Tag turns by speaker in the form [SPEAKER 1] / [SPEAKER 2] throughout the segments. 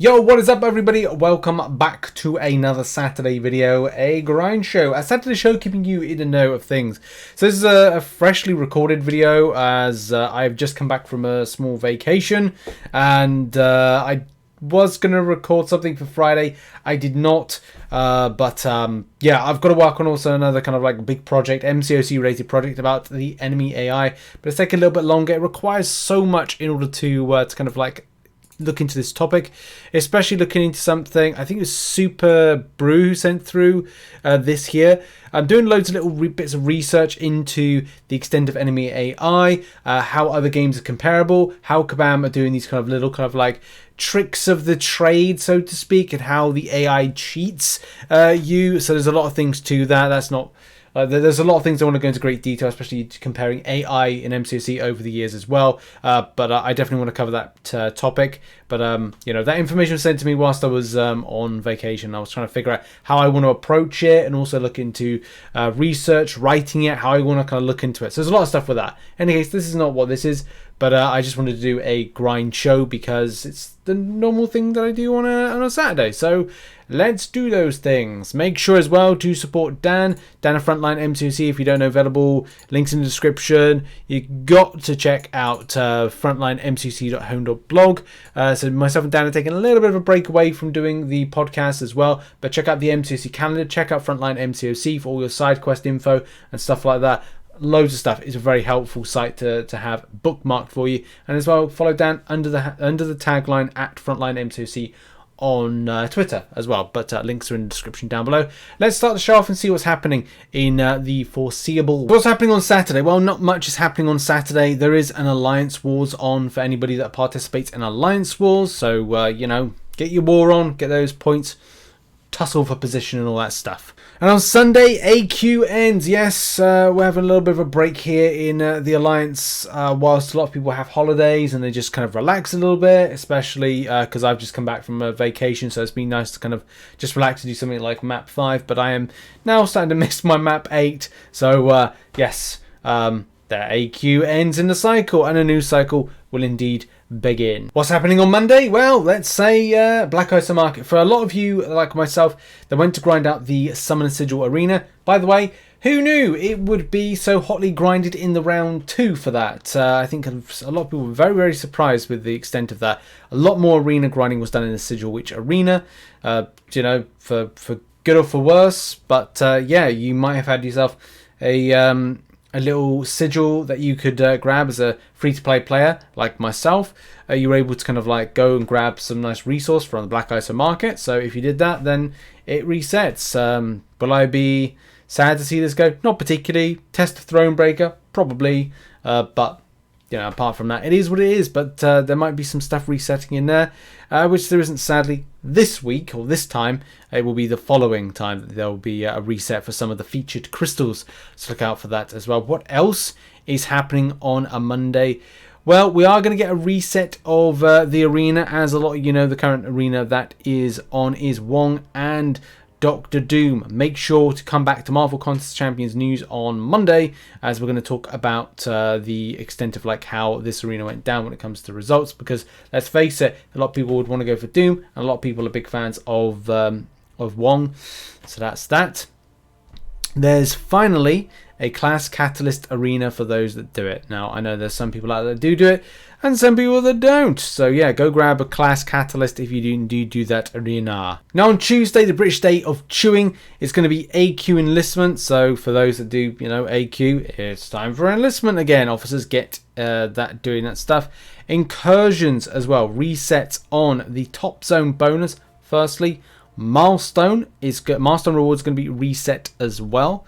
[SPEAKER 1] Yo, what is up everybody? Welcome back to another Saturday video, a grind show, a Saturday show keeping you in the know of things. So this is a freshly recorded video as I've just come back from a small vacation and I was going to record something for Friday. I did not, but yeah, I've got to work on also another kind of like big project, MCOC related project about the enemy AI, but it's taking a little bit longer. It requires so much in order to kind of like look into this topic, especially looking into something I think it was Super Brew who sent through this here. I'm doing loads of little bits of research into the extent of enemy AI, how other games are comparable, how Kabam are doing these kind of little kind of like tricks of the trade, so to speak, and how the AI cheats you. So there's a lot of things to that. That's not there's a lot of things I want to go into great detail, especially comparing AI in MCOC over the years as well. But I definitely want to cover that topic. But you know, that information was sent to me whilst I was on vacation. I was trying to figure out how I want to approach it, and also look into research, writing it, how I want to kind of look into it. So there's a lot of stuff with that. In any case, this is not what this is. But I just wanted to do a grind show because it's the normal thing that I do on a Saturday. So let's do those things. Make sure as well to support Dan of Frontline MCOC. If you don't know, available links in the description. You got to check out frontlinemcoc.home.blog. So myself and Dan are taking a little bit of a break away from doing the podcast as well. But check out the MCOC calendar. Check out Frontline MCOC for all your side quest info and stuff like that. Loads of stuff. It's a very helpful site to have bookmarked for you, and as well follow Dan under the tagline at Frontline MCOC on Twitter as well, but links are in the description down below. Let's start the show off and see what's happening in the foreseeable. What's happening on Saturday? Well, not much is happening on Saturday. There is an Alliance Wars on for anybody that participates in Alliance Wars, so you know, get your war on, get those points, tussle for position and all that stuff. And on Sunday, AQ ends. Yes, we're having a little bit of a break here in the Alliance, whilst a lot of people have holidays and they just kind of relax a little bit, especially because I've just come back from a vacation, so it's been nice to kind of just relax and do something like map 5, but I am now starting to miss my map 8, so yes, the AQ ends in the cycle, and a new cycle will indeed begin. What's happening on Monday? Well, let's say Black Ice Market. For a lot of you like myself that went to grind out the Summon Sigil Arena. By the way, who knew it would be so hotly grinded in the round 2 for that? I think a lot of people were very, very surprised with the extent of that. A lot more arena grinding was done in the Sigil Witch Arena, you know, for good or for worse. But yeah, you might have had yourself a little sigil that you could grab as a free-to-play player like myself. You were able to kind of like go and grab some nice resource from the Black Ice Market. So if you did that, then it resets. Will I be sad to see this go? Not particularly. Test of Thronebreaker? Probably. But you know, apart from that, it is what it is. But there might be some stuff resetting in there, which there isn't sadly this week or this time. It will be the following time that there will be a reset for some of the featured crystals. So look out for that as well. What else is happening on a Monday? Well, we are going to get a reset of the arena. As a lot of you know, the current arena that is on is Wong and Dr. Doom. Make sure to come back to Marvel Contest Champions news on Monday, as we're going to talk about the extent of like how this arena went down when it comes to results, because let's face it, a lot of people would want to go for Doom, and a lot of people are big fans of Wong. So that's that. There's finally a class catalyst arena for those that do it. Now, I know there's some people out there that do it, and some people that don't. So yeah, go grab a class catalyst if you do indeed do that arena. Now on Tuesday, the British Day of Chewing is going to be AQ Enlistment. So for those that do, you know, AQ, it's time for Enlistment again. Officers get doing that stuff. Incursions as well. Resets on the Top Zone bonus. Firstly, Milestone rewards going to be reset as well.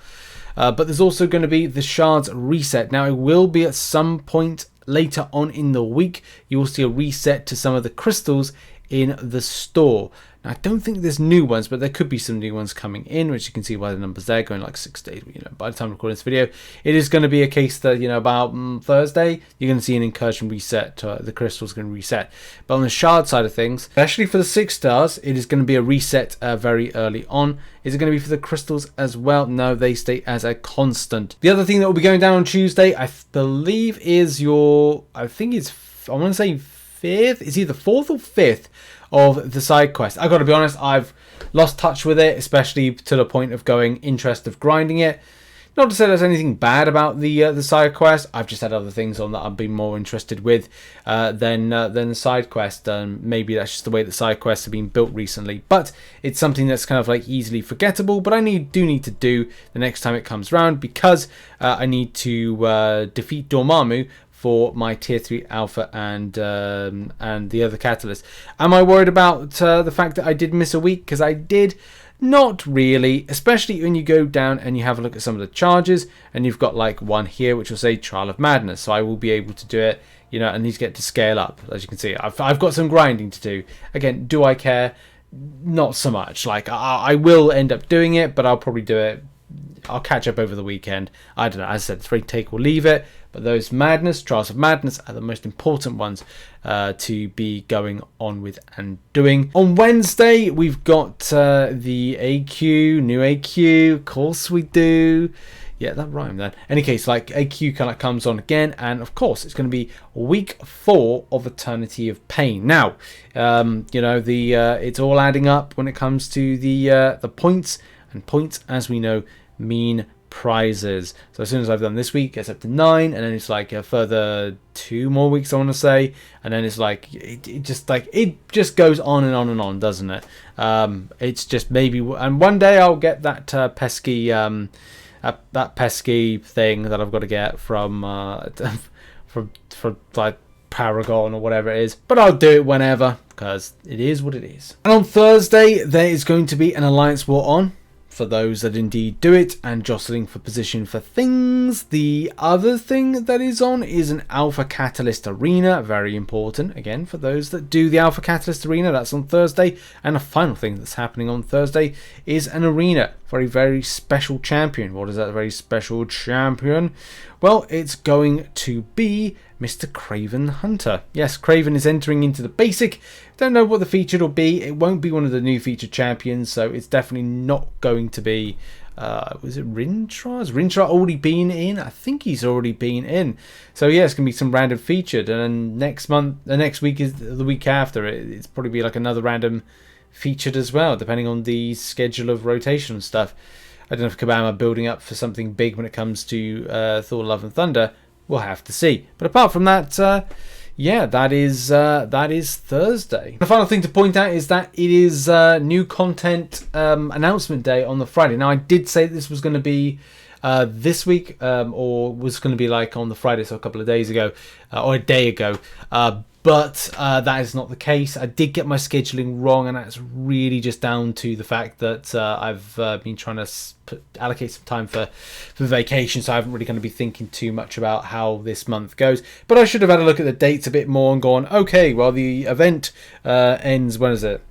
[SPEAKER 1] But there's also going to be the Shards reset. Now it will be at some point later on in the week. You will see a reset to some of the crystals in the store. Now, I don't think there's new ones, but there could be some new ones coming in, which you can see by the numbers there, going like 6 days. You know, by the time I'm recording this video, it is going to be a case that, you know, about Thursday, you're going to see an incursion reset. The crystal's going to reset. But on the shard side of things, especially for the 6 stars, it is going to be a reset very early on. Is it going to be for the crystals as well? No, they stay as a constant. The other thing that will be going down on Tuesday, I believe, is your, I want to say 5th. It's either 4th or 5th of the side quest. I got to be honest, I've lost touch with it, especially to the point of going interest of grinding it. Not to say there's anything bad about the side quest. I've just had other things on that I've been more interested with than the side quest. Maybe that's just the way that side quests have been built recently. But it's something that's kind of like easily forgettable. But I do need to do the next time it comes around, because I need to defeat Dormammu for my tier 3 alpha and the other catalyst. Am I worried about the fact that I did miss a week? Because I did. Not really, especially when you go down and you have a look at some of the charges, and you've got like one here which will say Trial of Madness, so I will be able to do it, you know, and these get to scale up. As you can see, I've got some grinding to do. Again, do I care? Not so much. Like, I will end up doing it, but I'll probably do it. I'll catch up over the weekend. I don't know, as I said, it's very take or leave it. But those Trials of Madness are the most important ones to be going on with and doing. On Wednesday, we've got the AQ, new AQ. Of course we do. Yeah, that rhymed then. Any case, like, AQ kind of comes on again. And of course, it's going to be week 4 of Eternity of Pain. Now, you know, it's all adding up when it comes to the points. And points, as we know, mean prizes. So as soon as I've done this week, it's up to 9, and then it's like a further 2 more weeks, I want to say, and then it's like it just goes on and on and on, doesn't it? It's just maybe, and one day I'll get that pesky that pesky thing that I've got to get from like Paragon or whatever it is, but I'll do it whenever, because it is what it is. And on Thursday there is going to be an Alliance War on, for those that indeed do it, and jostling for position for things. The other thing that is on is an Alpha Catalyst Arena, very important, again, for those that do the Alpha Catalyst Arena. That's on Thursday. And a final thing that's happening on Thursday is an arena for a very special champion. What is that very special champion? Well, it's going to be Mr. Kraven Hunter. Yes, Kraven is entering into the basic. Don't know what the feature will be. It won't be one of the new featured champions, so it's definitely not going to be... was it Rintrah? Has Rintrah already been in? I think he's already been in. So yeah, it's going to be some random featured. And then the next week is the week after. It's probably be like another random featured as well, depending on the schedule of rotation and stuff. I don't know if Kabam are building up for something big when it comes to Thor Love and Thunder. We'll have to see. But apart from that, yeah, that is Thursday. The final thing to point out is that it is new content announcement day on the Friday. Now, I did say this was going to be this week, or was going to be like on the Friday, so a couple of days ago, or a day ago. But that is not the case. I did get my scheduling wrong, and that's really just down to the fact that I've been trying to allocate some time for vacation, so I haven't really going to be thinking too much about how this month goes. But I should have had a look at the dates a bit more and gone, okay, well, the event ends, when is it?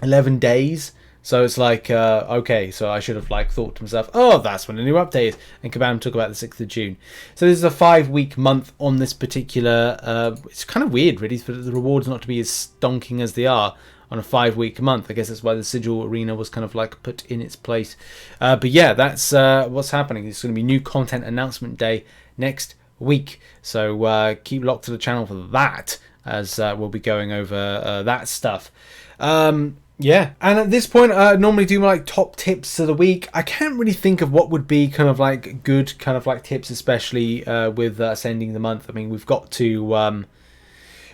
[SPEAKER 1] 11 days. So it's like, okay, so I should have like thought to myself, oh, that's when the new update is. And Kabam took about the 6th of June. So this is a 5-week month on this particular, it's kind of weird really for the rewards not to be as stonking as they are on a 5-week month. I guess that's why the Sigil Arena was kind of like put in its place. But yeah, that's what's happening. It's going to be new content announcement day next week. So keep locked to the channel for that, as we'll be going over that stuff. Yeah, and at this point, I normally do my like top tips of the week. I can't really think of what would be kind of like good kind of like tips, especially with ascending the month. I mean, we've got to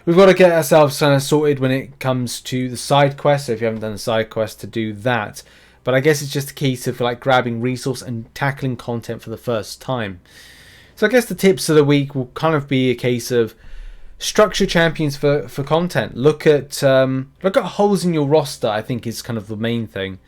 [SPEAKER 1] get ourselves kind of sorted when it comes to the side quest. So if you haven't done the side quest, to do that. But I guess it's just a case of like grabbing resource and tackling content for the first time. So I guess the tips of the week will kind of be a case of structure champions for content. Look at holes in your roster, I think, is kind of the main thing.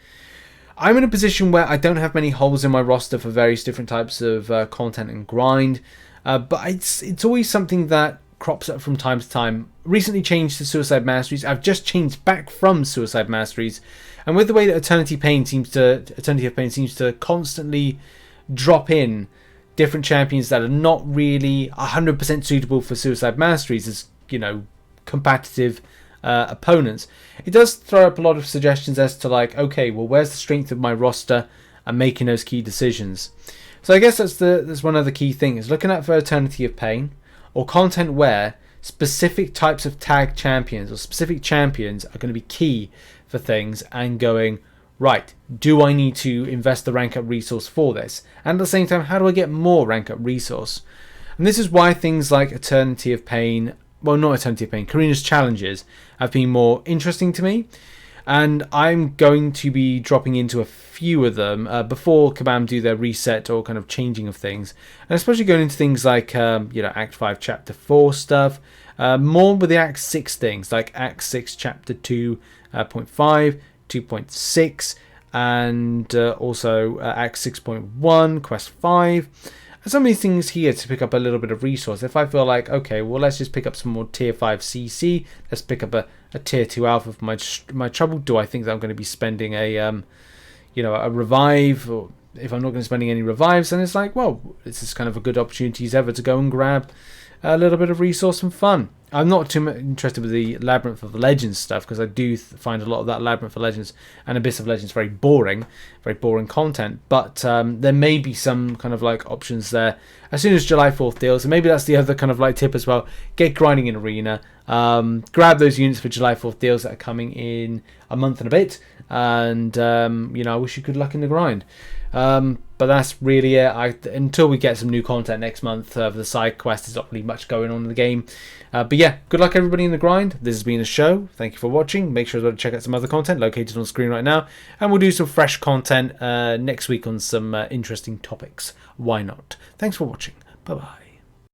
[SPEAKER 1] I'm in a position where I don't have many holes in my roster for various different types of content and grind, but it's always something that crops up from time to time. Recently changed to Suicide Masteries. I've just changed back from Suicide Masteries, and with the way that Eternity of Pain seems to constantly drop in different champions that are not really 100% suitable for Suicide Masteries as, you know, competitive opponents. It does throw up a lot of suggestions as to like, okay, well, where's the strength of my roster and making those key decisions. So I guess that's one of the key things. Looking at for Eternity of Pain or content where specific types of tag champions or specific champions are going to be key for things, and going, right, do I need to invest the rank up resource for this? And at the same time, how do I get more rank up resource? And this is why things like Eternity of Pain, well, not Eternity of Pain, Karina's challenges have been more interesting to me. And I'm going to be dropping into a few of them before Kabam do their reset or kind of changing of things. And especially going into things like, Act 5, Chapter 4 stuff. More with the Act 6 things, like Act 6, Chapter 2.5, 2.6, and also Act 6.1, Quest 5. And some of these things here to pick up a little bit of resource. If I feel like, okay, well, let's just pick up some more Tier 5 CC. Let's pick up a Tier 2 Alpha for my trouble. Do I think that I'm going to be spending a revive? Or if I'm not going to be spending any revives, then it's like, well, this is kind of a good opportunity as ever to go and grab a little bit of resource and fun. I'm not too much interested with the Labyrinth of Legends stuff, because I do find a lot of that Labyrinth of Legends and Abyss of Legends very boring content. But there may be some kind of like options there as soon as July 4th deals. And maybe that's the other kind of like tip as well. Get grinding in Arena. Grab those units for July 4th deals that are coming in a month and a bit. And, I wish you good luck in the grind. But that's really it. Until we get some new content next month for the side quest, there's not really much going on in the game. But yeah, good luck everybody in the grind. This has been a show. Thank you for watching. Make sure to check out some other content located on screen right now. And we'll do some fresh content next week on some interesting topics. Why not? Thanks for watching. Bye-bye.